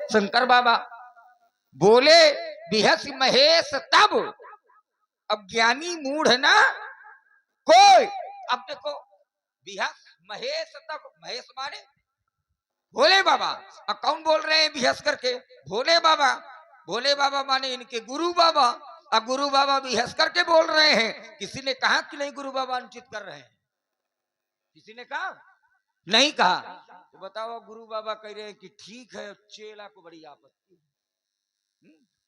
शंकर बाबा बोले बिहस महेश तब अज्ञानी मूढ़ ना कोई। अब देखो बिहस महेश तब, महेश माने भोले बाबा। अब कौन बोल रहे हैं बिहस करके? भोले बाबा। भोले बाबा माने इनके गुरु बाबा। अब गुरु बाबा बिहस करके बोल रहे हैं। किसी ने कहा कि नहीं गुरु बाबा अनुचित कर रहे हैं? किसी ने कहा? नहीं कहा। तो बताओ गुरु बाबा कह रहे हैं कि ठीक है, चेला को बड़ी आपत्ति है,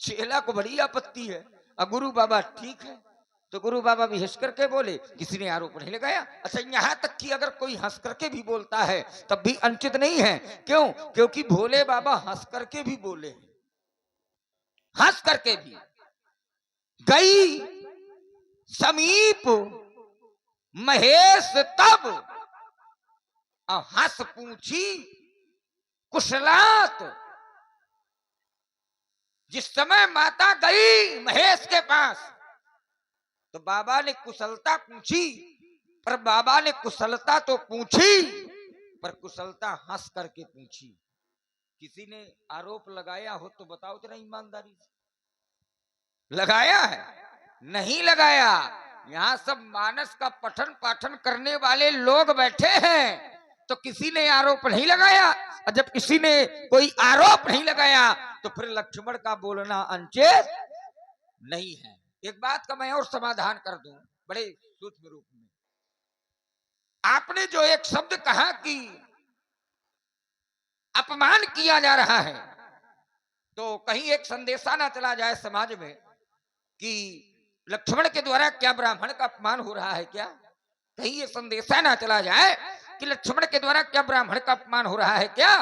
चेला को बड़ी आपत्ति है। और गुरु बाबा ठीक है। तो गुरु बाबा भी हंस करके बोले, किसी ने आरोप नहीं लगाया। अच्छा, यहां तक कि अगर कोई हंस करके भी बोलता है तब भी अनुचित नहीं है। क्यों? क्योंकि भोले बाबा हंस करके भी बोले, हंस करके भी। गई समीप महेश तब और हंस पूछी कुशलात। जिस समय माता गई महेश के पास तो बाबा ने कुशलता पूछी, पर बाबा ने कुशलता तो पूछी पर कुशलता हंस करके पूछी। किसी ने आरोप लगाया हो तो बताओ जरा ईमानदारी से, लगाया है? नहीं लगाया। यहां सब मानस का पठन पाठन करने वाले लोग बैठे हैं, तो किसी ने आरोप नहीं लगाया। और जब किसी ने कोई आरोप नहीं लगाया तो फिर लक्ष्मण का बोलना अनुचित नहीं है। एक बात का मैं और समाधान कर दूं बड़े सूक्ष्म रूप में। आपने जो एक शब्द कहा कि अपमान किया जा रहा है, तो कहीं एक संदेशा ना चला जाए समाज में कि लक्ष्मण के द्वारा क्या ब्राह्मण का अपमान हो रहा है क्या? कहीं ये संदेशा ना चला जाए कि लक्ष्मण के द्वारा क्या ब्राह्मण का अपमान हो रहा है क्या?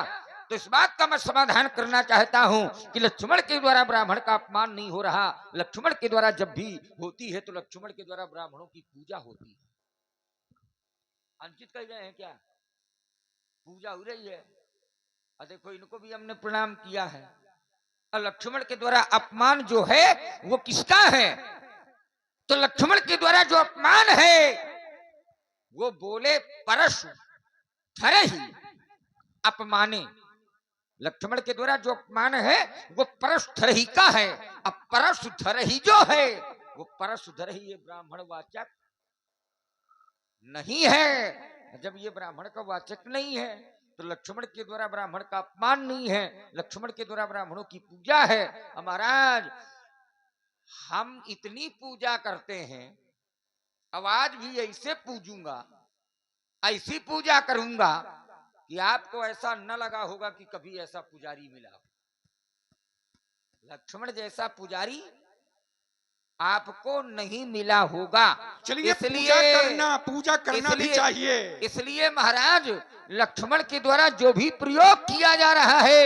तो इस बात का मैं समाधान करना चाहता हूं कि लक्ष्मण के द्वारा ब्राह्मण का अपमान नहीं हो रहा। लक्ष्मण के द्वारा जब भी होती है तो लक्ष्मण के द्वारा ब्राह्मणों की पूजा होती है। अनुचित कह रहे हैं क्या? पूजा हो रही है। और देखो इनको भी हमने प्रणाम किया है। और लक्ष्मण के द्वारा अपमान जो है वो किसका है? तो लक्ष्मण के द्वारा जो अपमान है वो बोले परशु धरे ही अपमाने। लक्ष्मण के द्वारा जो अपमान है वो परशुधर ही का है। अब परशुधर ही जो है वो परशुधर ही, ये ब्राह्मण वाचक नहीं है। जब ये ब्राह्मण का वाचक नहीं है तो लक्ष्मण के द्वारा ब्राह्मण का अपमान नहीं है, लक्ष्मण के द्वारा ब्राह्मणों की पूजा है। महाराज हम इतनी पूजा करते हैं, अब आज भी ऐसे पूजूंगा, ऐसी पूजा करूंगा कि आपको ऐसा न लगा होगा कि कभी ऐसा पुजारी मिला। लक्ष्मण जैसा पुजारी आपको नहीं मिला होगा। चलिए पूजा करना भी चाहिए। इसलिए महाराज लक्ष्मण के द्वारा जो भी प्रयोग किया जा रहा है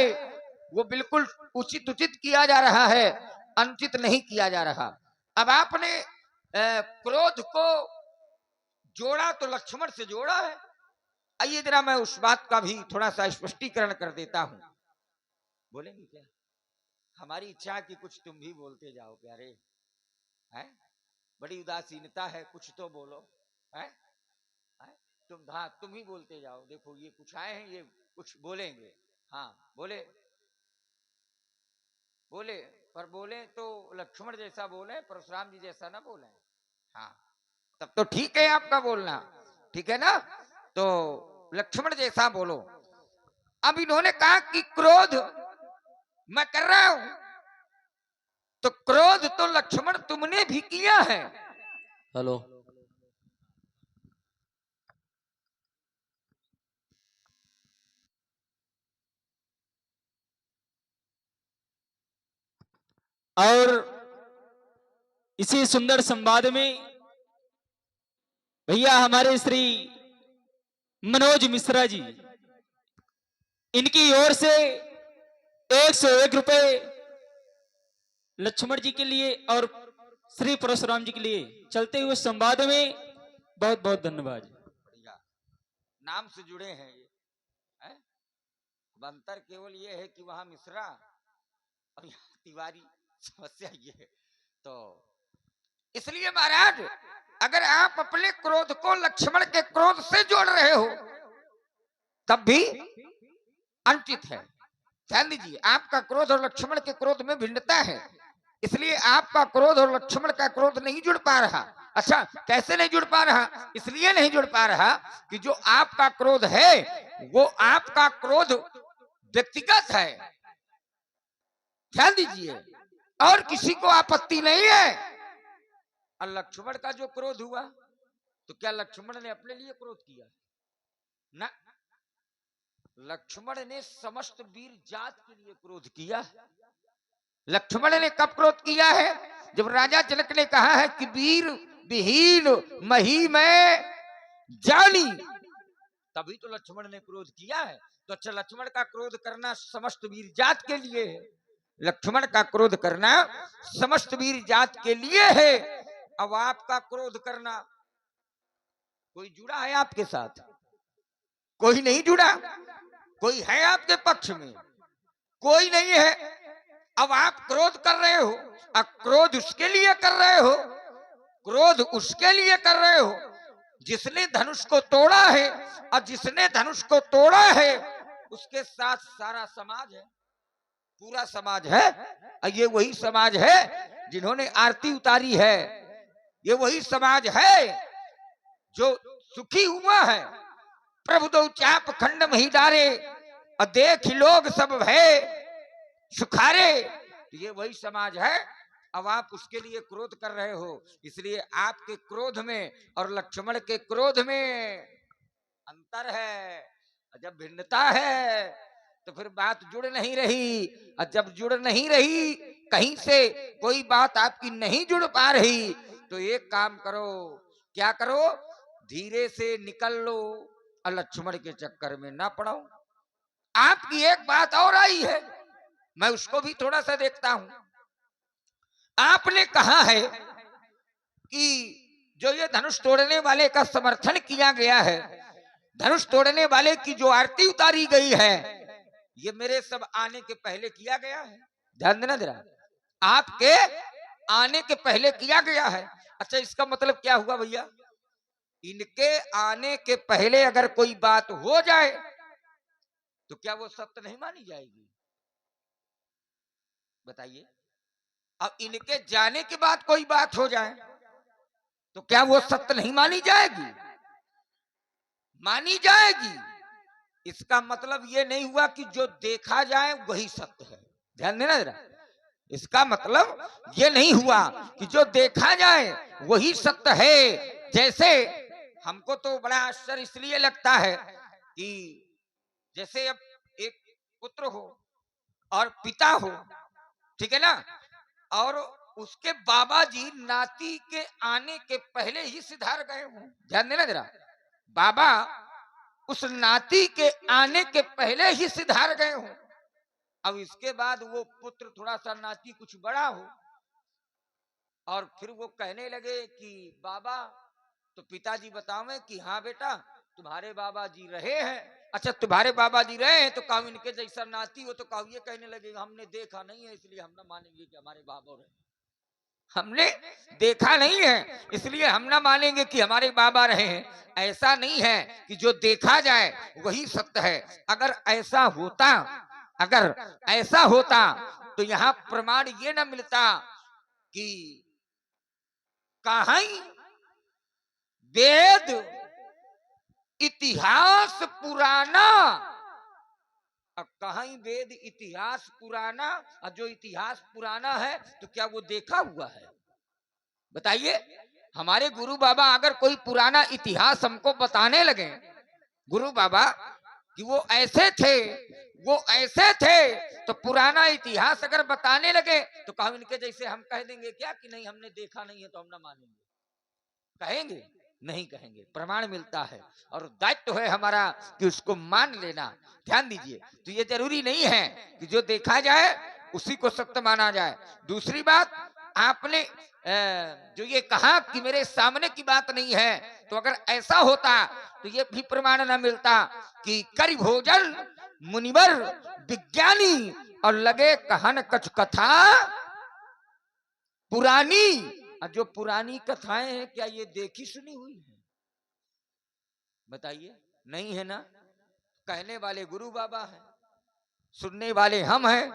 वो बिल्कुल उचित किया जा रहा है, अनुचित नहीं किया जा रहा। अब आपने क्रोध को जोड़ा तो लक्ष्मण से जोड़ा है। आइए जरा मैं उस बात का भी थोड़ा सा स्पष्टीकरण कर देता हूं। बोलेंगे क्या? हमारी इच्छा कि कुछ तुम भी बोलते जाओ प्यारे। है बड़ी उदासीनता है, कुछ तो बोलो। है तुम ही बोलते जाओ। देखो ये कुछ आए हैं, ये कुछ बोलेंगे। हाँ बोले बोले, पर बोले तो लक्ष्मण जैसा बोले, परशुराम जी जैसा ना बोले। हाँ तब तो ठीक है आपका बोलना, ठीक है ना? तो लक्ष्मण जैसा बोलो। अब इन्होंने कहा कि क्रोध मैं कर रहा हूं, तो क्रोध तो लक्ष्मण तुमने भी किया है। हेलो, और इसी सुंदर संवाद में भैया हमारे श्री मनोज मिश्रा जी, इनकी ओर से 101 रुपए लक्ष्मण जी के लिए और श्री परशुराम जी के लिए चलते हुए संवाद में बहुत बहुत धन्यवाद। नाम से जुड़े हैं ये है? अंतर केवल ये है कि वहां मिश्रा और यहाँ तिवारी, समस्या ये है। तो इसलिए महाराज अगर आप अपने क्रोध को लक्ष्मण के क्रोध से जोड़ रहे हो तब भी अनुचित है। ध्यान दीजिए, आपका क्रोध और लक्ष्मण के क्रोध में भिन्नता है, इसलिए आपका क्रोध और लक्ष्मण का क्रोध नहीं जुड़ पा रहा। अच्छा, कैसे नहीं जुड़ पा रहा? इसलिए नहीं जुड़ पा रहा कि जो आपका क्रोध है वो आपका क्रोध व्यक्तिगत है, ध्यान दीजिए, और किसी को आपत्ति नहीं है। और लक्ष्मण का जो क्रोध हुआ, तो क्या लक्ष्मण ने अपने लिए क्रोध किया? ना, लक्ष्मण ने समस्त वीर जात के लिए क्रोध किया। लक्ष्मण ने कब क्रोध किया है? जब राजा जनक ने कहा है कि वीर विहीन मही में जानी, तभी तो लक्ष्मण ने क्रोध किया है। तो अच्छा, लक्ष्मण का क्रोध करना समस्त वीर जात के लिए है, लक्ष्मण का क्रोध करना समस्त वीर जात के लिए है। अब आपका क्रोध करना, कोई जुड़ा है आपके साथ? कोई नहीं जुड़ा। कोई है आपके पक्ष में? कोई नहीं है। अब आप क्रोध कर रहे हो, अब क्रोध उसके लिए कर रहे हो, क्रोध उसके लिए कर रहे हो जिसने धनुष को तोड़ा है, और जिसने धनुष को तोड़ा है उसके साथ सारा समाज है, पूरा समाज है। और ये वही समाज है जिन्होंने आरती उतारी है, ये वही समाज है जो सुखी हुआ है। प्रभु दो चाप खंड मही डारे, और देख लोग सब भय सुखारे। ये वही समाज है। अब आप उसके लिए क्रोध कर रहे हो, इसलिए आपके क्रोध में और लक्ष्मण के क्रोध में अंतर है। जब भिन्नता है तो फिर बात जुड़ नहीं रही, और जब जुड़ नहीं रही, कहीं से कोई बात आपकी नहीं जुड़ पा रही, तो एक काम करो, क्या करो, धीरे से निकल लो और लक्ष्मण के चक्कर में ना पड़ो। आपकी एक बात और आई है, मैं उसको भी थोड़ा सा देखता हूं। आपने कहा है कि जो ये धनुष तोड़ने वाले का समर्थन किया गया है, धनुष तोड़ने वाले की जो आरती उतारी गई है, ये मेरे सब आने के पहले किया गया है। ध्यान देना जरा, आपके आने के पहले किया गया है। अच्छा, इसका मतलब क्या हुआ भैया? इनके आने के पहले अगर कोई बात हो जाए तो क्या वो सत्य नहीं मानी जाएगी? बताइए। अब इनके जाने के बाद कोई बात हो जाए तो क्या वो सत्य नहीं मानी जाएगी? मानी जाएगी। इसका मतलब ये नहीं हुआ कि जो देखा जाए वही सत्य है। ध्यान देना जरा, इसका मतलब ये नहीं हुआ कि जो देखा जाए वही सत्य है। जैसे हमको तो बड़ा आश्चर्य इसलिए लगता है कि जैसे अब एक पुत्र हो और पिता हो, ठीक है ना, और उसके बाबा जी नाती के आने के पहले ही सिधार गए हों। ध्यान देना जरा, बाबा उस नाती के आने के पहले ही सिधार गए हों। अब इसके बाद वो पुत्र थोड़ा सा नाती कुछ बड़ा हो और फिर वो कहने लगे कि बाबा, तो पिताजी बतावे कि हाँ बेटा तुम्हारे बाबा जी रहे हैं। अच्छा, तुम्हारे बाबा जी रहे हैं, तो कहो इनके जैसा नाती हो, तो कहो ये कहने लगे हमने देखा नहीं है इसलिए हम ना मानेंगे कि हमारे बाबा रहे। हमने देखा नहीं है इसलिए हम ना मानेंगे कि हमारे बाबा रहे हैं। ऐसा नहीं है कि जो देखा जाए वही सत्य है। अगर ऐसा होता, अगर ऐसा होता तो यहाँ प्रमाण ये न मिलता कि कहीं वेद इतिहास पुराना, अब कहीं वेद इतिहास पुराना, और जो इतिहास पुराना है तो क्या वो देखा हुआ है? बताइए। हमारे गुरु बाबा अगर कोई पुराना इतिहास हमको बताने लगे, गुरु बाबा कि वो ऐसे थे, वो ऐसे थे, तो पुराना इतिहास अगर बताने लगे तो कहो इनके जैसे हम कह देंगे क्या कि नहीं हमने देखा नहीं है तो हम ना मानेंगे? कहेंगे? नहीं कहेंगे। प्रमाण मिलता है और दायित्व है हमारा कि उसको मान लेना। ध्यान दीजिए, तो ये जरूरी नहीं है कि जो देखा जाए उसी को सत्य माना जाए। दूसरी बात, आपने जो ये कहा कि मेरे सामने की बात नहीं है, तो अगर ऐसा होता तो ये भी प्रमाण न मिलता कि करि भोजन मुनिवर विज्ञानी और लगे कहन कछ कथा पुरानी। जो पुरानी कथाएं हैं क्या ये देखी सुनी हुई है? बताइए, नहीं है ना। कहने वाले गुरु बाबा हैं, सुनने वाले हम हैं,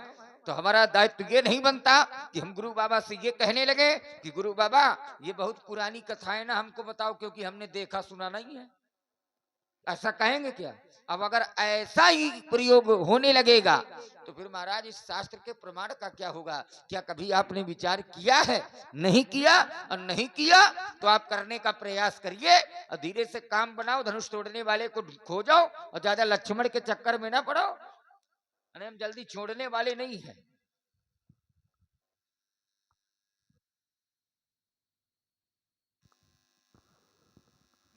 तो हमारा दायित्व ये नहीं बनता कि हम गुरु बाबा से ये कहने लगे कि गुरु बाबा ये बहुत पुरानी कथाएं ना हमको बताओ, क्योंकि हमने देखा सुना नहीं है। ऐसा कहेंगे क्या? अब अगर ऐसा ही प्रयोग होने लगेगा तो फिर महाराज इस शास्त्र के प्रमाण का क्या होगा? क्या कभी आपने विचार किया है? नहीं किया, और नहीं किया तो आप करने का प्रयास करिए और धीरे से काम बनाओ। धनुष तोड़ने वाले को खोजो और ज्यादा लक्ष्मण के चक्कर में ना पड़ो। अरे हम जल्दी छोड़ने वाले नहीं है।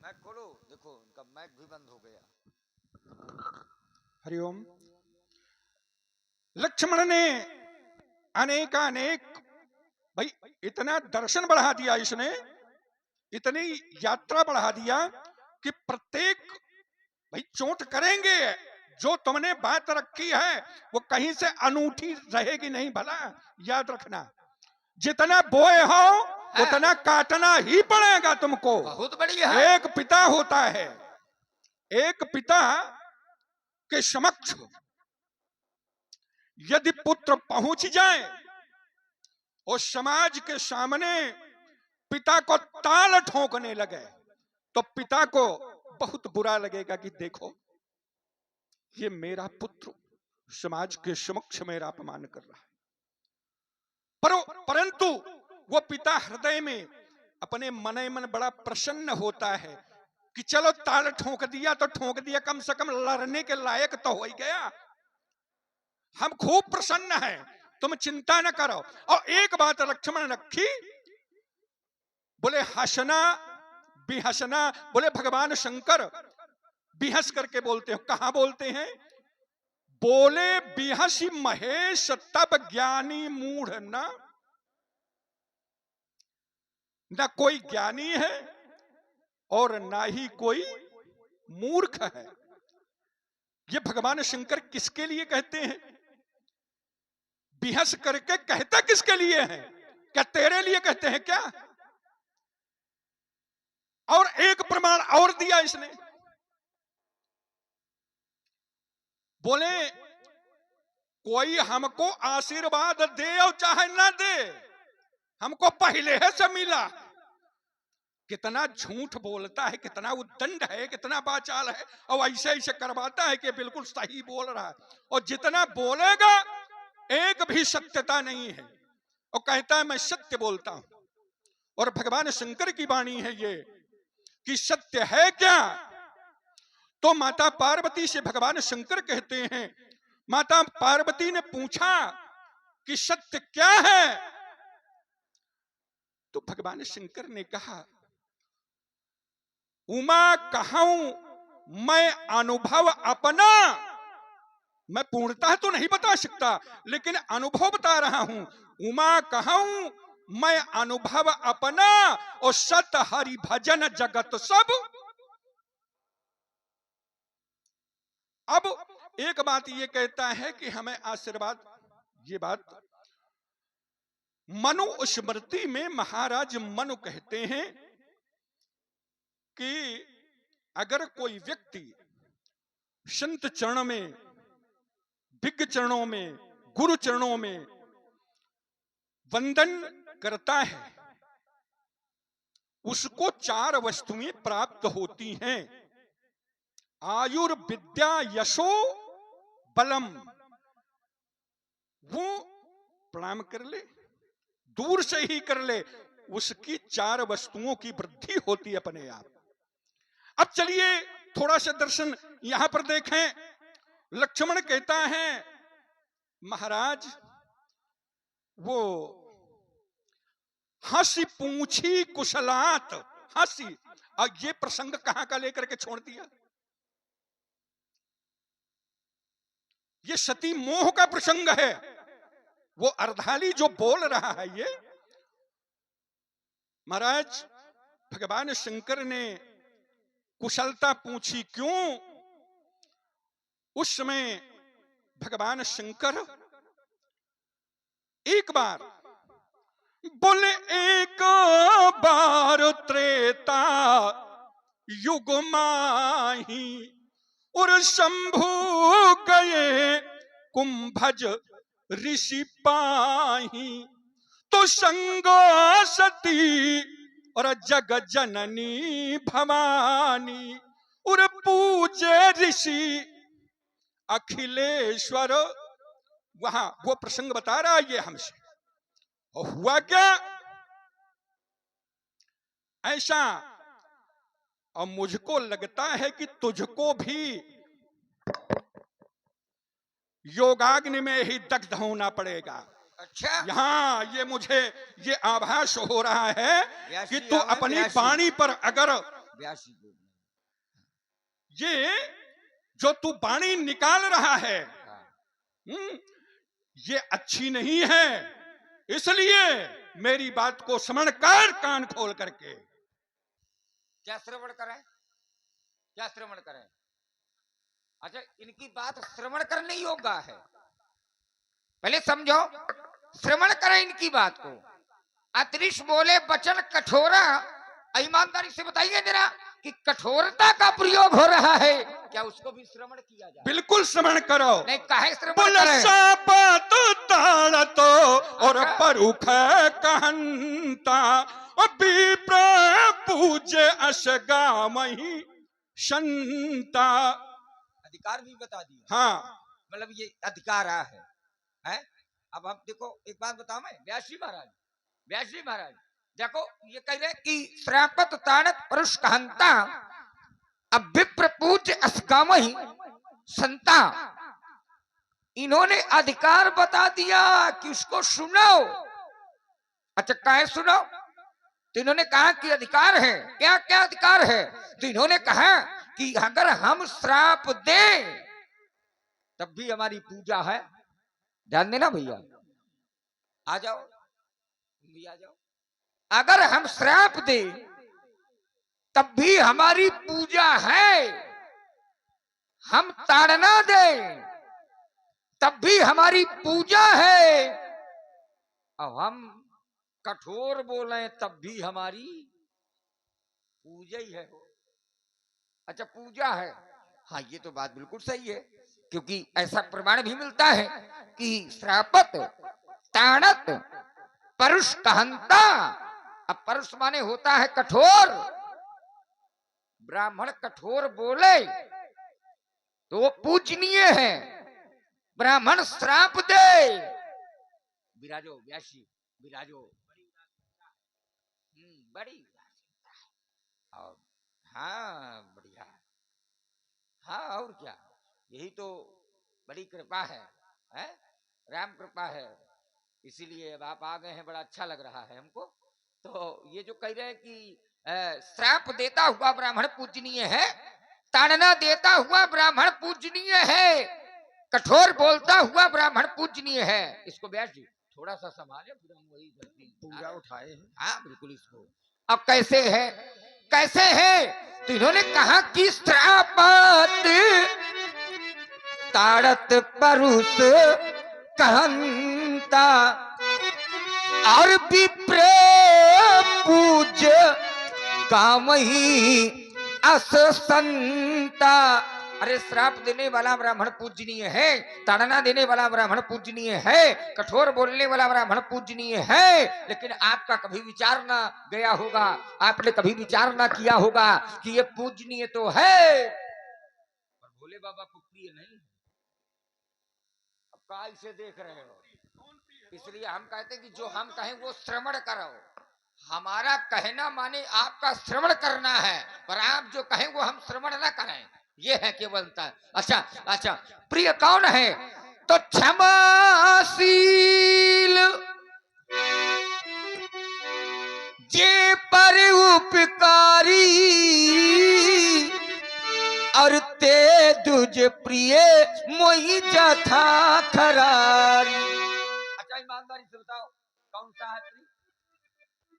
मैक खोलो, देखो उनका मैक भी बंद हो गया। हरिओम। लक्ष्मण ने अनेकानेक भाई इतना दर्शन बढ़ा दिया, इसने इतनी यात्रा बढ़ा दिया कि प्रत्येक भाई चोट करेंगे। जो तुमने बात रखी है वो कहीं से अनूठी रहेगी नहीं, भला याद रखना। जितना बोए हो उतना काटना ही पड़ेगा तुमको। बहुत बढ़िया है। एक पिता होता है, एक पिता के समक्ष यदि पुत्र पहुंच जाए और समाज के सामने पिता को ताल ठोकने लगे तो पिता को बहुत बुरा लगेगा कि देखो ये मेरा पुत्र समाज के समक्ष मेरा अपमान कर रहा है। परंतु वो पिता हृदय में अपने मन ही मन बड़ा प्रसन्न होता है कि चलो ताल ठोक दिया तो ठोक दिया, कम से कम लड़ने के लायक तो हो ही गया। हम खूब प्रसन्न हैं, तुम चिंता न करो। और एक बात लक्ष्मण रखी, बोले हंसना बिहसना, बोले भगवान शंकर बिहस करके बोलते हो। कहां बोलते हैं? बोले बिहसी महेश तब ज्ञानी मूढ़ न कोई ज्ञानी है और ना ही कोई मूर्ख है। ये भगवान शंकर किसके लिए कहते हैं? बिहस करके कहते किसके लिए है? क्या तेरे लिए कहते हैं क्या? और एक प्रमाण और दिया इसने, बोले कोई हमको आशीर्वाद दे और चाहे ना दे, हमको पहले से मिला। कितना झूठ बोलता है, कितना उद्दंड है, कितना बाचाल है, और ऐसे ऐसे करवाता है कि बिल्कुल सही बोल रहा है। और जितना बोलेगा एक भी सत्यता नहीं है, और कहता है मैं सत्य बोलता हूं। और भगवान शंकर की वाणी है ये कि सत्य है क्या? तो माता पार्वती से भगवान शंकर कहते हैं, माता पार्वती ने पूछा कि सत्य क्या है? तो भगवान शंकर ने कहा, उमा कहूं मैं अनुभव अपना, मैं पूर्णतः तो नहीं बता सकता लेकिन अनुभव बता रहा हूं। उमा कहूं मैं अनुभव अपना और सत हरि भजन जगत सब। अब एक बात ये कहता है कि हमें आशीर्वाद, ये बात मनु स्मृति में महाराज मनु कहते हैं कि अगर कोई व्यक्ति संत चरण में, विज्ञ चरणों में, गुरु चरणों में वंदन करता है, उसको 4 वस्तुएं प्राप्त होती हैं। आयुर्विद्या यशो बलम। वो प्रणाम कर ले, दूर से ही कर ले, उसकी 4 वस्तुओं की वृद्धि होती अपने आप। अब चलिए थोड़ा सा दर्शन यहां पर देखें। लक्ष्मण कहता है महाराज वो हंसी पूछी कुशलात, हंसी, और ये प्रसंग कहां का लेकर के छोड़ दिया? ये सती मोह का प्रसंग है। वो अर्धाली जो बोल रहा है ये, महाराज भगवान शंकर ने कुशलता पूछी क्यों? उस समय भगवान शंकर एक बार बोले, एक बार त्रेता युग माही और शंभु गए कुंभज ऋषि पाही, तो संगो सती और जग जननी भवानी, और पूजे ऋषि अखिलेश्वर। वहां वो प्रसंग बता रहा है ये हमसे। और हुआ क्या ऐसा, और मुझको लगता है कि तुझको भी योगाग्नि में ही दग्ध होना पड़ेगा। अच्छा यहाँ ये मुझे ये आभास हो रहा है व्यासी कि तू आवा, अपनी व्यासी। वाणी पर अगर व्यासी को ये जो तू वाणी निकाल रहा है, हाँ। ये अच्छी नहीं है, इसलिए मेरी बात को श्रवण कर, कान खोल करके। क्या श्रवण करें, क्या श्रवण करें? अच्छा इनकी बात श्रवण करने योग्य है, पहले समझो। श्रवण करें इनकी बात को। अतरिक्ष बोले वचन कठोरा, ईमानदारी से बताइए जरा कि कठोरता का प्रयोग हो रहा है, क्या उसको भी श्रवण किया जाए? बिल्कुल श्रवण करो। नहीं काहे श्रवण बोल करें? सापत ताड़तो और अच्छा। परुख कहंता, और विप्र पूज्य असगामहि संता। अधिकार भी बता दिया। हाँ मतलब ये अधिकार है? अब हम देखो एक बात बताऊं मैं, व्यासी महाराज देखो ये कह रहे कि श्रापत ताड़त परुष कहंता, अब विप्र पूज्य असगाम ही संता। इन्होंने अधिकार बता दिया कि उसको सुनो। अच्छा काहे सुनो? तो इन्होंने कहा कि अधिकार है। क्या क्या अधिकार है? तो इन्होंने कहा कि अगर हम श्राप दें तब भी हमारी पूजा है। ध्यान देना भैया, आ जाओ तुम भी आ जाओ। अगर हम श्राप दें तब भी हमारी पूजा है, हम ताड़ना दें तब भी हमारी पूजा है, अब हम कठोर बोले तब भी हमारी पूजा ही है। अच्छा पूजा है, हाँ ये तो बात बिल्कुल सही है, क्योंकि ऐसा प्रमाण भी मिलता है कि श्रापत ताड़त परुष कहंता। अब परुष माने होता है कठोर। ब्राह्मण कठोर बोले तो वो पूजनीय है, ब्राह्मण श्राप दे। विराजो व्यासी विराजो, बड़ी और हाँ बढ़िया, हाँ और क्या, यही तो बड़ी कृपा है? राम कृपा है, इसीलिए अब आप आ गए हैं, बड़ा अच्छा लग रहा है हमको। तो ये जो कह रहे हैं कि श्राप देता हुआ ब्राह्मण पूजनीय है, ताड़ना देता हुआ ब्राह्मण पूजनीय है, कठोर बोलता हुआ ब्राह्मण पूजनीय है, इसको व्यास जी थोड़ा सा संभाले, फिर हम वही पूजा उठाए हैं। हाँ बिल्कुल इसको। अब कैसे है, कैसे है? तो इन्होंने कहा कि श्रापत ताड़त परुष कहंता और विप्र पूज्य काम ही असंता। अरे श्राप देने वाला ब्राह्मण पूजनीय है, ताड़ना देने वाला ब्राह्मण पूजनीय है, कठोर बोलने वाला ब्राह्मण पूजनीय है, लेकिन आपका कभी विचार ना गया होगा, आपने कभी विचार ना किया होगा कि ये पूजनीय तो है पर भोले बाबा को प्रिय नहीं। अब का इसे देख रहे हो, इसलिए हम कहते हैं कि जो हम कहें वो श्रवण करो। हमारा कहना माने आपका श्रवण करना है, पर आप जो कहें वो हम श्रवण ना करें, ये है केवलता। अच्छा अच्छा, प्रिय कौन है? तो क्षमाशील जे पर उपकारी और ते दुज प्रिय मोहि जथा खरारी। अच्छा ईमानदारी से बताओ कौन सा है?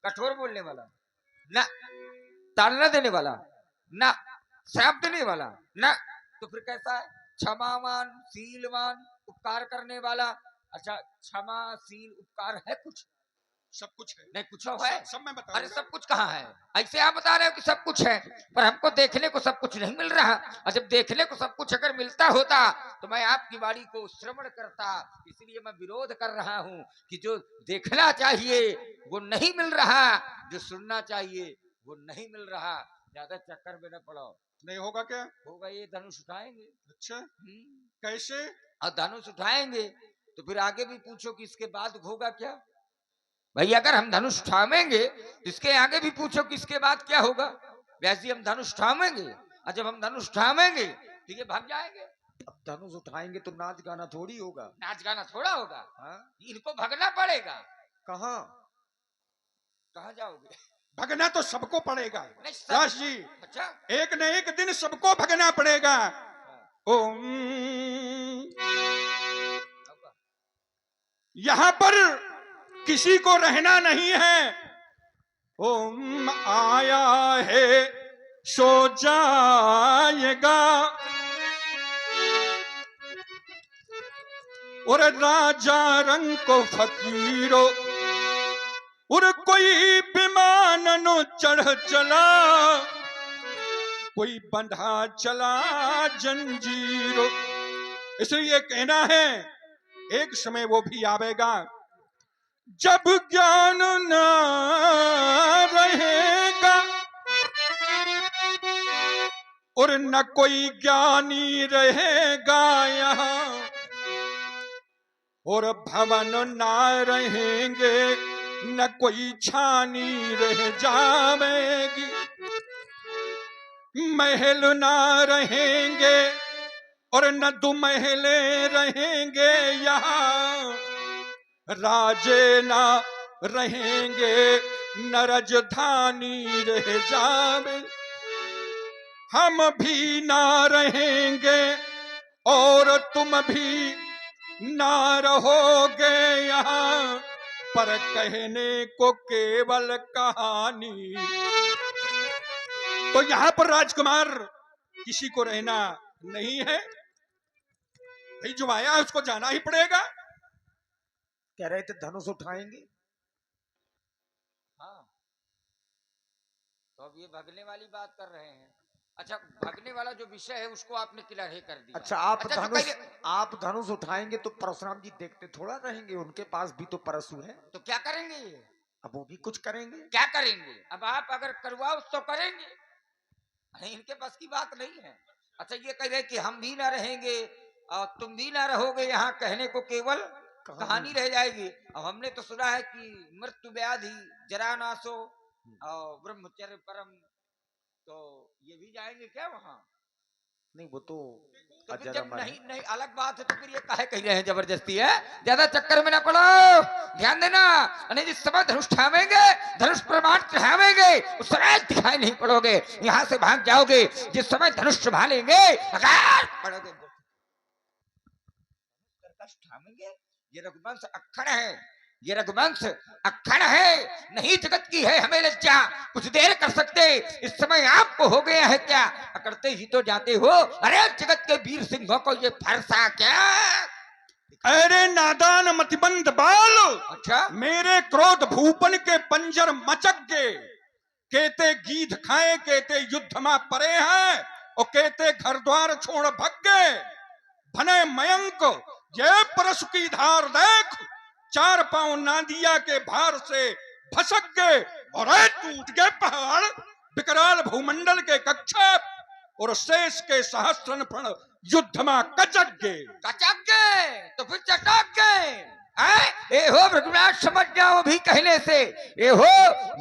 कठोर बोलने वाला ना, ताड़ना देने वाला ना, श्राप देने वाला ना, तो फिर कैसा है? क्षमावान शीलवान उपकार करने वाला। अच्छा क्षमाशील उपकार है कुछ? सब कुछ है। नहीं कुछ है? सब मैं बता अरे सब कुछ कहाँ है? ऐसे आप बता रहे हो कि सब कुछ है, पर हमको देखने को सब कुछ नहीं मिल रहा। और जब देखने को सब कुछ अगर मिलता होता तो मैं आपकी वाणी को श्रवण करता। इसलिए मैं विरोध कर रहा हूँ कि जो देखना चाहिए वो नहीं मिल रहा, जो सुनना चाहिए वो नहीं मिल रहा। ज्यादा चक्कर में न पड़ो। नहीं होगा क्या? होगा, ये धनुष उठाएंगे। अच्छा कैसे? और धनुष उठाएंगे तो फिर आगे भी पूछो कि इसके बाद होगा क्या। भाई अगर हम धनुष उठावेंगे तो इसके आगे भी पूछो कि इसके बाद क्या होगा। वैसे हम धनुष उठावेंगे, और जब हम धनुष उठावेंगे तो ये भाग जाएंगे। अब धनुष उठाएंगे तो नाच गाना थोड़ी होगा। नाच गाना थोड़ा होगा। हाँ? इनको भगना पड़ेगा। कहाँ? कहाँ जाओगे? भगना तो सबको पड़ेगा नहीं, व्यास जी। अच्छा एक न एक दिन सबको भगना पड़ेगा। ओम यहाँ पर किसी को रहना नहीं है। ओम आया है सो जाएगा, और राजा रंग को फकीरो, और कोई विमान नो चढ़ चला, कोई बंधा चला जंजीरो। इसलिए कहना है एक समय वो भी आवेगा जब ज्ञान न रहेगा, और न कोई ज्ञानी रहेगा यहाँ, और भवन ना रहेंगे, न कोई छानी रह जावेगी, महल ना रहेंगे, और न दो महले रहेंगे यहाँ, राजे ना रहेंगे, न राजधानी रह जावे। हम भी ना रहेंगे और तुम भी ना रहोगे यहाँ, पर कहने को केवल कहानी। तो यहाँ पर राजकुमार किसी को रहना नहीं है। भाई जो आया उसको जाना ही पड़ेगा। कह रहे थे धनुष उठाएंगे। हाँ, तो अब ये भगने वाली बात कर रहे हैं। अच्छा, भगने वाला जो विषय है उसको आपने क्लियर ही कर दिया। अच्छा आप धनुष उठाएंगे तो परशुराम जी देखते थोड़ा रहेंगे, उनके पास भी तो परशु है। तो क्या करेंगे ये? अब वो भी कुछ करेंगे। क्या करेंगे? अब आप अगर करवाओ तो करेंगे, नहीं इनके पास की बात नहीं है। अच्छा, ये कह रहे कि हम भी ना रहेंगे और तुम भी ना रहोगे यहाँ, कहने को केवल कहानी रह जाएगी। अब हमने तो सुना है कि मृत्यु व्याधि जरा नाशो और ब्रह्मचर्य परम, तो ये भी जाएंगे क्या वहाँ? नहीं वो तो फिर जब नहीं अलग बात है तो फिर ये काहे कह रहे हैं जबरदस्ती है। ज्यादा चक्कर में ना पड़ो, ध्यान देना। नहीं जिस समय धनुष उठावेंगे, धनुष प्रमाण चढ़ावेंगे, उस समय दिखाई नहीं पड़ोगे, यहाँ से भाग जाओगे। जिस समय धनुष संभालेंगे अगर पड़ोगे, उठावेंगे। ये रघुवंश अखंड है, ये रघुवंश अखंड है, नहीं जगत की है हमें लज्जा। कुछ देर कर सकते, इस समय आपको हो गया है क्या? अकड़ते ही तो जाते हो। अरे जगत के वीर सिंहों को ये फरसा क्या? अरे नादान मतिबंद बाल। अच्छा, मेरे क्रोध भूपन के पंजर मचक गए, कहते गीध खाए, कहते युद्ध में परे हैं, और कहते घर द्वार छोड़ भग गए। भने मयंक ये परशु की धार देख, 4 पांव नादिया के भार से भसक गए, और टूट गए पहाड़, विकराल भूमंडल के कक्षेप, और शेष के सहस्त्र फण युद्ध में कचक गए। कचक गए तो फिर चटक गए। ए हो भृगुनाथ समझ जाओ भी कहने से, ए हो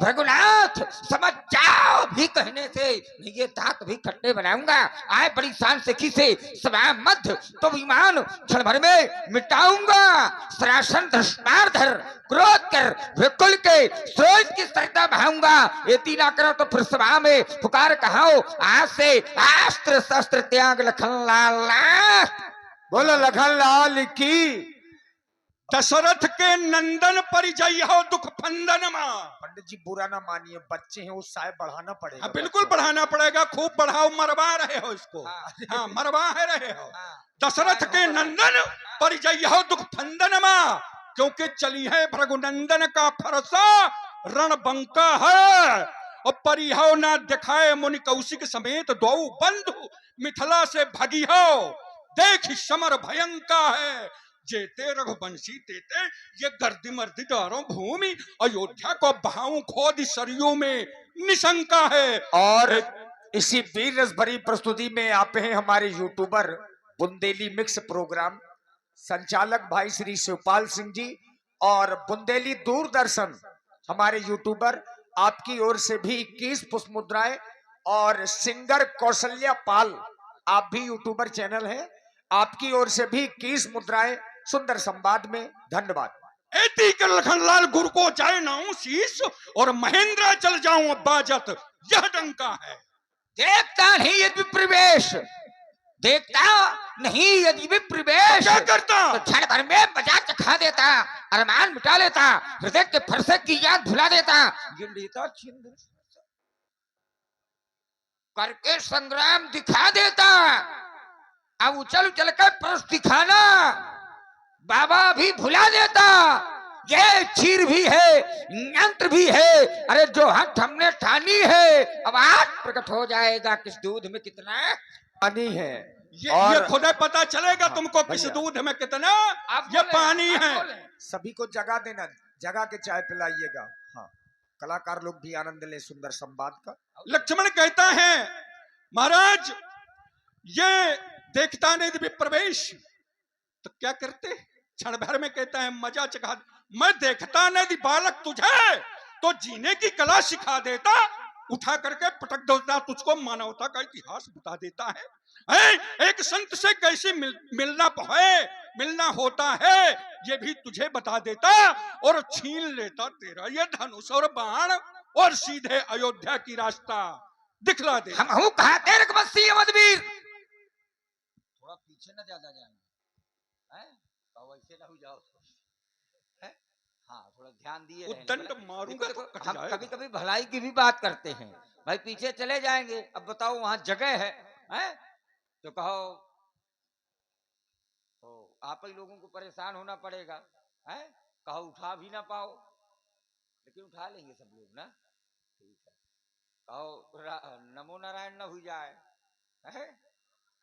भृगुनाथ समझ जाओ भी कहने से, नहीं ये दांत भी खट्टे बनाऊंगा। आए बड़ी शान से खीसे समय मध्य तो विमान क्षण भर में मिटाऊंगा। सरासन धर्मार्धर क्रोध कर विकुल के स्रोत की सरिता बहाऊंगा। ये ना करो तो फिर सभा में पुकार कहाओ, आज से अस्त्र शस्त्र त्याग लखन लाल। बोलो लखन लाल की। दशरथ के नंदन परिजय हो दुख फंदन मां। पंडित जी बुरा ना मानिए, बच्चे हैं, उस साय बढ़ाना पड़ेगा। हाँ बिल्कुल बढ़ाना पड़ेगा, खूब बढ़ाओ, मरवा रहे हो इसको। हाँ मरवा है रहे हो। दशरथ के नंदन परिजय हो दुख फंदन मां, क्योंकि चली है भृगुनंदन का फरसा रणबंका है। और परिहो ना दिखाए मुनि कौशिक समेत दो बंधु मिथिला से भगी हो, देख समर भयंका है जेते रघुवंशी तेते, ये गर्दी मर्दी डारो भूमि अयोध्या को बहाऊं खोद सरयू में निशंका है। और इसी वीर रस भरी प्रस्तुति में आप हैं हमारे यूट्यूबर बुंदेली मिक्स प्रोग्राम संचालक भाई श्री शिवपाल सिंह जी और बुंदेली दूरदर्शन हमारे यूट्यूबर, आपकी ओर से भी 21 पुष्प मुद्राएं और सिंगर कौशल्या पाल, आप भी यूट्यूबर चैनल है, आपकी ओर से भी 21 मुद्राएं सुंदर संवाद में। धन्यवाद। एती कर लखनलाल गुरु को जाए नाऊं शीश और महेंद्र चल जाऊं अब बाजत यह डंका है। देखता नहीं यदि प्रवेश, देखता नहीं यदि भी प्रवेश, क्या करता तो क्षण भर में बजा चखा देता, अरमान मिटा लेता, हृदय के फरसे की याद भुला देता, ये लेता छिंद करके संग्राम दिखा देता। अब उछल उछल कर परस दिखाना बाबा भी भुला देता। ये चीर भी है, यंत्र भी है, अरे जो हट हमने ठानी है, अब आज प्रकट हो जाएगा किस दूध में कितना पानी है। ये खुद पता चलेगा तुमको किस भैया, दूध में कितना आप ये बोले, पानी आप है। बोले। सभी को जगा देना, जगा के चाय पिलाइएगा। हाँ, कलाकार लोग भी आनंद ले सुंदर संवाद का। लक्ष्मण कहता है महाराज ये देखता नहीं भी प्रवेश, तो क्या करते क्षण भर में कहता है मजा चखा, मैं देखता नहीं बालक तुझे तो जीने की कला सिखा देता, उठा करके पटक देता तुझको, मानवता का इतिहास बता देता है। एक संत से कैसे मिलना होता है ये भी तुझे बता देता, और छीन लेता तेरा ये धनुष और बाण और सीधे अयोध्या की रास्ता दिखला दे। हम हूँ कहा तेरे को बस्ती अवधवीर, थोड़ा पीछे न ज्यादा जाएंगे हैं, तो वैसे ना हो जाओ हैं? हाँ थोड़ा ध्यान दिए रहें। दंड मारूंगा देखो, तो कट हम जाएगा। कभी कभी भलाई की भी बात करते हैं, भाई पीछे चले जाएंगे, अब बताओ वहां जगह है हैं? तो कहो तो आप ही लोगों को परेशान होना पड़ेगा हैं? कहो उठा भी ना पाओ, लेकिन उठा लेंगे सब लोग ना, ठीक है। कहो नमो नारायण न हो जाए हैं?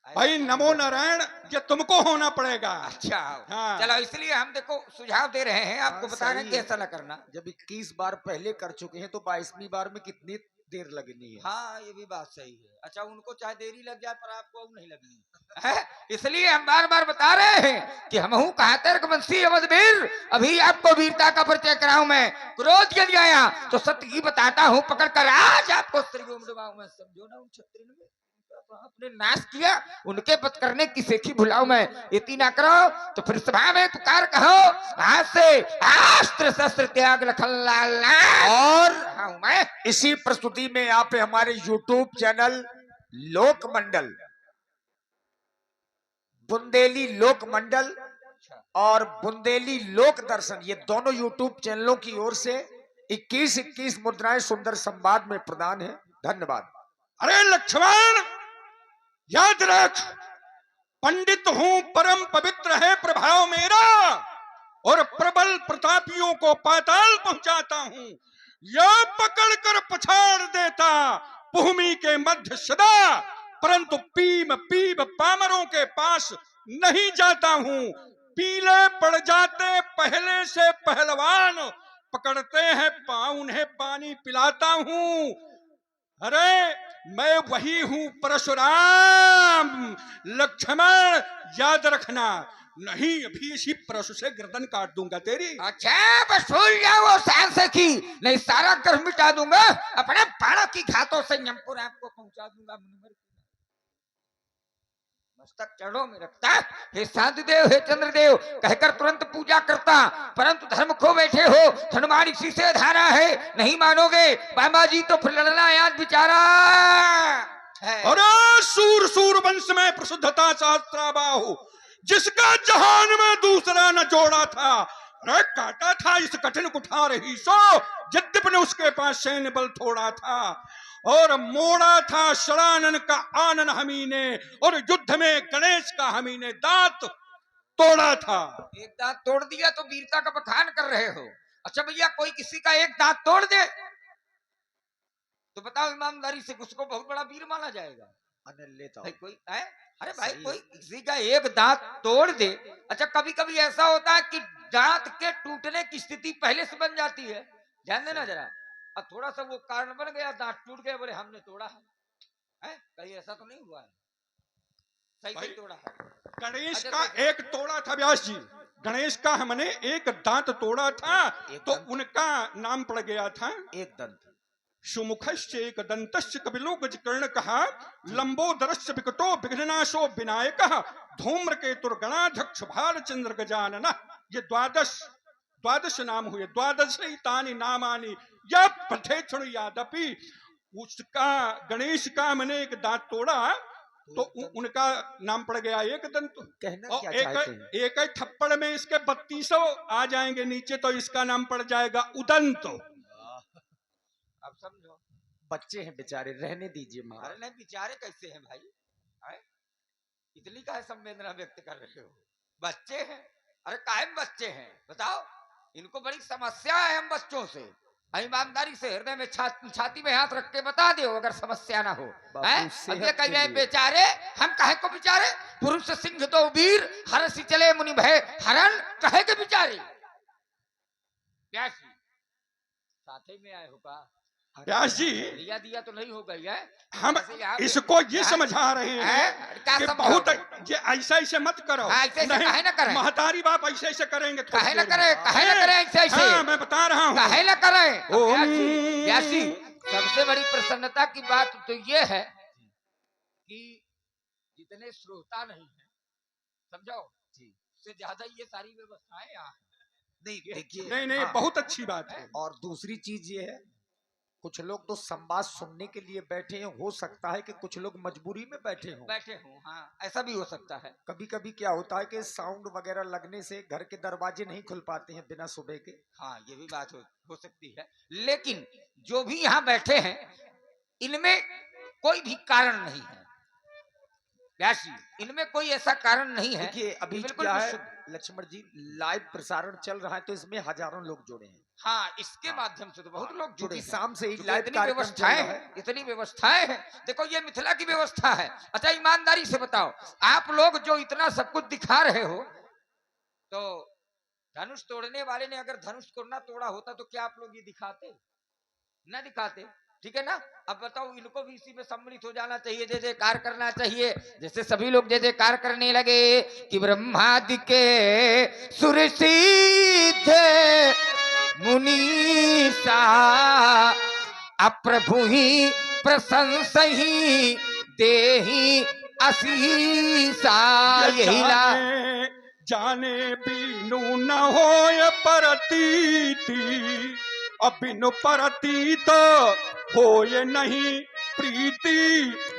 भाई नमो नारायण ये तुमको होना पड़ेगा। अच्छा हाँ। चलो, इसलिए हम देखो सुझाव दे रहे हैं आपको, हाँ, बता रहे हैं सही है। कैसा न करना। जब 21 बार पहले कर चुके हैं तो 22वीं बार में कितनी देर लगनी है। हाँ ये भी बात सही है। अच्छा उनको चाहे देरी लग जाए पर आपको अब नहीं लगनी है, इसलिए हम बार बार बता रहे हैं कि हम हूँ कहतर वंशी अवधवीर। अभी आपको वीरता का परिचय कराऊं मैं, क्रोध यदि आया तो सत्य की बताता हूँ, पकड़ कर आज आपको स्त्रियों में डुबाऊं मैं। समझो ना, उन क्षत्रियों में तो आपने नाश किया, उनके पद करने की सेखी भुलाऊं मैं। इतनी ना करो तो फिर सभा में पुकार कहो, आज से अस्त्र शस्त्र त्याग लखनलाल और हाँ मैं। इसी प्रस्तुति में आप हमारे यूट्यूब चैनल लोक मंडल, बुंदेली लोक मंडल और बुंदेली लोक दर्शन, ये दोनों यूट्यूब चैनलों की ओर से 21 मुद्राएं सुंदर संवाद में प्रदान है। धन्यवाद। अरे लक्ष्मण याद रख, पंडित हूं परम पवित्र है प्रभाव मेरा, और प्रबल प्रतापियों को पाताल पहुंचाता हूं। यह पकड़ कर पछाड़ देता भूमि के मध्य सदा, परंतु पीब पामरों के पास नहीं जाता हूं। पीले पड़ जाते पहले से पहलवान, पकड़ते हैं पांव उन्हें पानी पिलाता हूं। अरे मैं वही हूं परशुराम। लक्ष्मण याद रखना, नहीं अभी इसी परशु से गर्दन काट दूंगा तेरी। अच्छा बस भूल जाओ वो सांस की, नहीं सारा गर्भ मिटा दूंगा, अपने बाणों की घातों से यमपुर आपको पहुंचा दूंगा। मस्तक चरणों में रखता, हे शांतिदेव हे चंद्रदेव कहकर तुरंत पूजा करता, परंतु धर्म खो बैठे हो, हनुमान इसी से धारा है, नहीं मानोगे बाबा जी तो फिर लड़ना याद बिचारा है। अरे सूर वंश में प्रसिद्धता सहस्त्राबाहु, जिसका जहान में दूसरा न जोड़ा था। अरे काटा था इस कठिन कुठार ही सो, यद्यपि उसके पास सैन्य बल थोड़ा था, और मोड़ा था षडानन का आनन हमी ने, और युद्ध में गणेश का हमी ने दांत। तोड़ा था। एक दांत तोड़ दिया तो वीरता का बखान कर रहे हो। अच्छा भैया, कोई किसी का एक दांत तोड़ दे तो बताओ ईमानदारी से उसको बहुत बड़ा वीर माना जाएगा? भाई कोई है? अरे भाई सही कोई किसी का एक दांत तोड़ दे। अच्छा कभी कभी ऐसा होता है कि दांत के टूटने की स्थिति पहले से बन जाती है, ध्यान देना जरा। अब थोड़ा सा वो कारण बन गया, दांत टूट गया, बोले हमने तोड़ा है, कहीं ऐसा तो नहीं हुआ है? सही भाई, सही तोड़ा है। गणेश अच्छा, का देखो। एक तोड़ा था व्यास जी, गणेश का हमने एक दांत तोड़ा था, एक तो दंत। उनका नाम पड़ गया था एक दंत। सुमुखश्च एक दंतश्च कपिलो गजकर्ण कहा, लंबोदरश्च विकटो विघ्ननाशो विनायकः, धूम्रकेतुर्गणाध्यक्ष भालचंद्र गजानन। ये द्वादश नाम हुए। द्वादश तानि नामानि या प्रथेक्षण यादपि। उसका गणेश का मैंने एक दांत तोड़ा तो उनका नाम पड़ गया एक दंत। कहना और क्या एक चाहते हैं? एक ही थप्पड़ में इसके 3200 आ जाएंगे नीचे, तो इसका नाम पड़ जाएगा उदंत। अब समझो। बच्चे हैं बेचारे, रहने दीजिए अरे महाराज। नहीं, बेचारे कैसे हैं भाई? हैं? इतनी काहे संवेदना व्यक्त कर रहे हो? बच्चे हैं? अरे कायम बच्चे हैं, बताओ। इनको बड़ी समस्या है हम बच्चों से। ईमानदारी से हृदय में छाती में हाथ रख के बता दो अगर समस्या ना हो। बापू, हैं? सेहत अब ये कह के रहे हैं लिए। बेचारे, हम काहे को बेचारे? पुरुष सिंह तो वीर, हरसी चले मुनि भय हरण, कहे के बेचारे? क्या साथे में आए हो का? व्यास जी, दिया दिया तो नहीं हो गई है? हम जैसे यहाँ पे- इसको ये समझा रहे हैं? हैं क्या कि समझाओगे? बहुत ये ऐसे मत करो। हाँ, ऐसे काहे ना करें? महतारी बाप ऐसे करेंगे थोड़ी काहे ना देर में। करें, काहे ना करें ऐसे ऐसे? हाँ, मैं बता रहा हूँ। काहे ना करें? अब ओम। व्यासी, व्यासी, सबसे बड़ी प्रसन्नता की बात तो ये है कि जितने श्रोता नहीं है, समझो जी, से ज्यादा ये सारी व्यवस्थाएं यहाँ हैं। नहीं देखिए, नहीं नहीं, हाँ, बहुत अच्छी बात है। और दूसरी चीज ये है, कुछ लोग तो संवाद सुनने के लिए बैठे हैं, हो सकता है कि कुछ लोग मजबूरी में बैठे हों। बैठे हूँ, हाँ ऐसा भी हो सकता है। कभी कभी क्या होता है कि साउंड वगैरह लगने से घर के दरवाजे नहीं खुल पाते हैं बिना सुबह के। हाँ ये भी बात हो सकती है। लेकिन जो भी यहाँ बैठे हैं, इनमें कोई भी कारण नहीं है व्यासी, इनमें कोई ऐसा कारण नहीं है। देखिए अभी ये बिल्कुल क्या भी है शुद्ध। लक्ष्मण जी, लाइव प्रसारण चल रहा है तो इसमें हजारों लोग जुड़े हैं। हाँ, इसके माध्यम से तो बहुत लोग जुड़े क्योंकि हैं। शाम से ही क्योंकि लाइव इतनी कार्यक्रम चल व्यवस्थाएं रहा हैं, है। इतनी व्यवस्थाएं हैं। देखो ये मिथिला की व्यवस्था है। अच्छा ईमानदारी से बताओ, आप लोग जो इतना सब कुछ दिखा रहे हो, तो धनुष तोड़ने वाले ने अगर धनुष को ना तोड़ा होता तो क्या आप लोग ये दिखाते? ना दिखाते, ठीक है ना? अब बताओ, इनको भी इसी में सम्मिलित हो जाना चाहिए, जय जयकार करना चाहिए। जैसे सभी लोग जय जयकार करने लगे कि ब्रह्मादि के सुर सिद्ध मुनीसा, अप्रभु ही प्रशंसहि देहि असीसा। यही ला जाने बीनु न होय परतीति, अब बिनु परतीत होय नहीं प्रीति।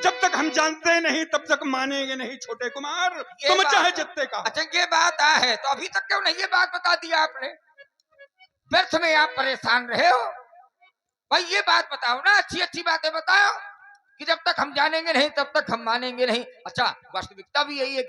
जब तक हम जानते नहीं तब तक मानेंगे नहीं छोटे कुमार, ये तुम बात चाहे है। जितने का। अच्छा ये बात है, तो अभी तक क्यों नहीं ये बात बता दिया आपने? व्यर्थ में आप परेशान रहे हो। भाई ये बात बताओ ना, अच्छी अच्छी बातें बताओ कि जब तक हम जानेंगे नहीं तब तक हम मानेंगे नहीं। अच्छा वास्तविकता भी यही है कि